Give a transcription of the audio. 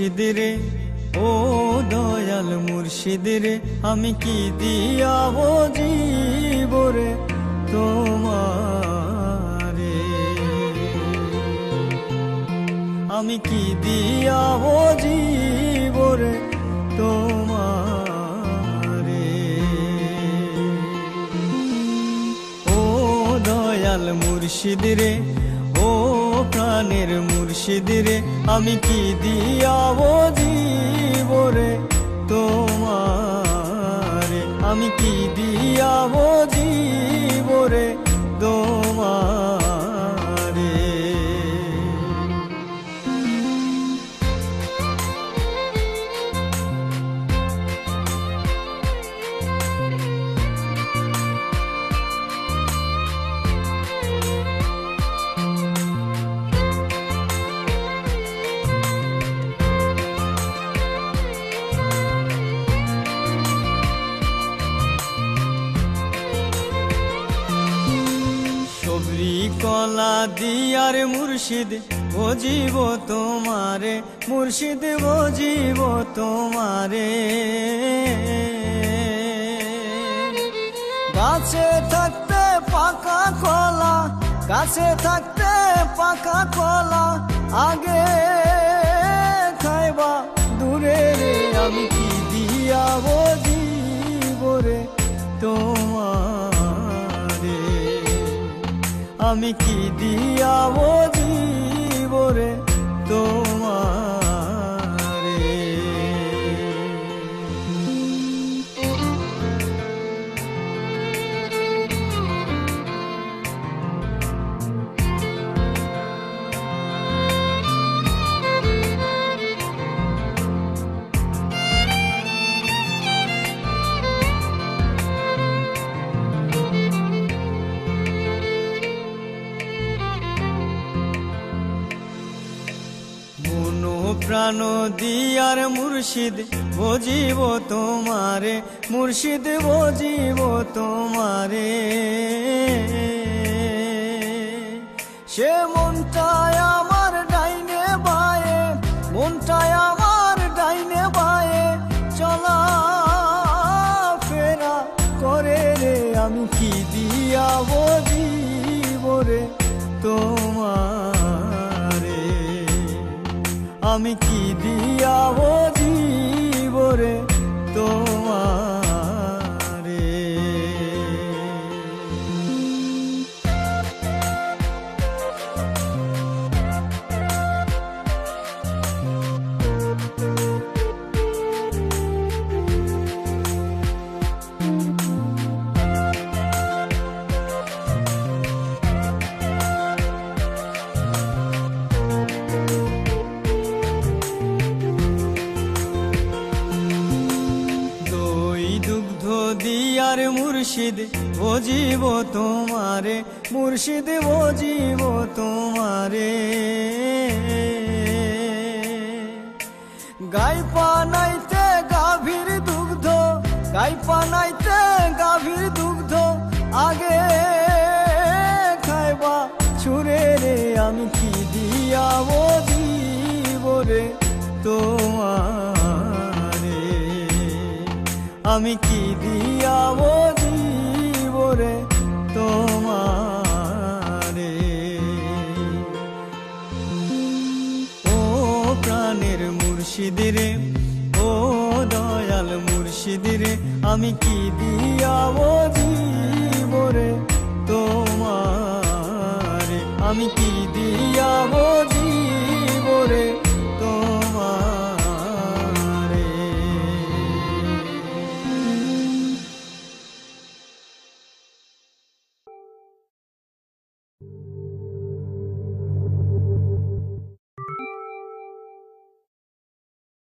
মুর্শিদ রে, ও দয়াল মুর্শিদ রে, আমি কি দিয়া বুঝিব রে তোমারে, আমি কি দিয়া বুঝিব রে তোমারে। ও দয়াল মুর্শিদ রে, ও প্রাণের মুর্শিদ রে, আমি কি দিয়া বুঝিব রে তোমারে, আমি কি দিয়া বুঝিব রে তোমারে। কলা দিয়ার মুর্শিদ বুঝিব তোমারে, মুর্শিদ বুঝিব তোমারে। গাছে থাকতে পাকা কলা, গাছে থাকতে পাকা কলা, আগে খাইবা দূরে রে, আমি কি দিয়া বুঝিব রে তোমারে, আমি কি দিয়া বুঝিব রে তোমারে। প্রাণ দিয়ার মুর্শিদ বুঝিব তোমারে, মুর্শিদ বুঝিব তোমারে। সে মনটায় আমার ডাইনে বায়ে, মনটায় আমার ডাইনে বায়ে চলা ফেরা করে রে, আমি কি দিয়া বুঝিব রে তোমারে, আমি কি দিয়া বুঝিব রে তোমারে। দিয়ার মুর্শিদ বুঝিব তোমারে, মুর্শিদ বুঝিব তোমারে। গাই পানাইতে গাভীর দুগ্ধ, গাই পানাইতে গাভীর দুগ্ধ, আগে খাইবা ছুরে রে, আমি কি দিয়া বুঝিব রে তোমারে, আমি কি দিয়া বুঝিব রে তোমারে। ও প্রাণের মুর্শিদ রে, ও দয়াল মুর্শিদ রে, আমি কি দিয়া